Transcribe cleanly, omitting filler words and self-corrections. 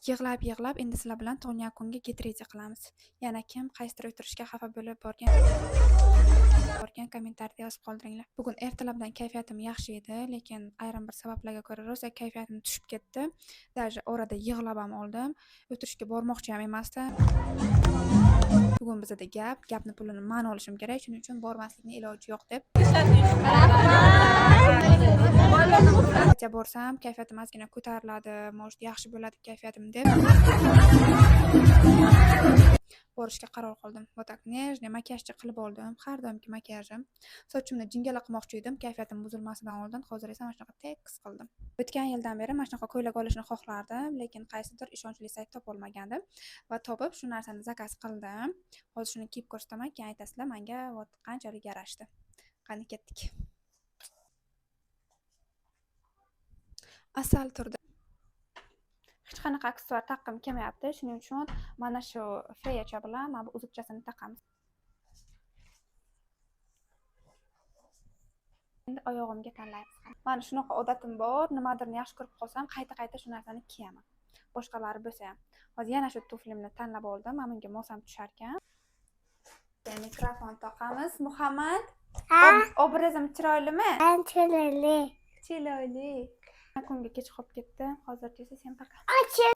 Yig'lab endi sizlar bilan tug'ilgan yakunga get ready qilamiz. Yana kim qaysidir o'tirishga xafa bo'lib borgan kommentariyada yozib qoldiringlar. Bugun ertalabdan kayfiyatim yaxshi edi, lekin ayrim bir sabablarga ko'ra rosa kayfiyatim tushib ketdi. Даже orada yig'lab ham oldim. O'tirishga bormoqchi ham emasdim. Bugun bizda gapni pulini men olishim kerak, shuning uchun bormaslikning iloji yo'q deb. Qancha borsam kayfiyatim ozgina ko'tariladi, может yaxshi bo'ladi kayfiyatim deb borishga qaror qildim. Botak nejniy makiyajchi qilib oldim, har doimgi makiyajim. Sochimni jingala qilmoqchi edim, kayfiyatim buzilmasidan oldin. Hozir esa mana shunaqa tekis qildim. O'tgan yildan beri mana shunaqa ko'ylak olishni xohlardim, lekin qaysidir ishonchli sayt topolmagandim va topib shu narsani zakaz qildim. Hozir shuni kiyib ko'rsataman, keyin aytasizlar menga qanchalik yarashdi. Qani ketdik. Asal turdi. Hech qanaqa aksessuar taqqim kelmayapti, shuning uchun mana shu feyacha bilan mana bu uzukchasini taqamiz. Endi oyog'imga tanlaymiz. Mana shunaqa odatim bor, nimadirni yaxshi ko'rib qolsam, qayta shu narsani kiyaman. Boshqalari bo'lsa ham. Hozir yana shu tuflimni tanlab oldim, mana bunga mosam tushar ekan. Mikrofon taqamiz. Muhammad, obrazim chiroylimi? Chiroyli. Chiroyli. Kunga kech qolib ketdi. Hozircha sen paqa.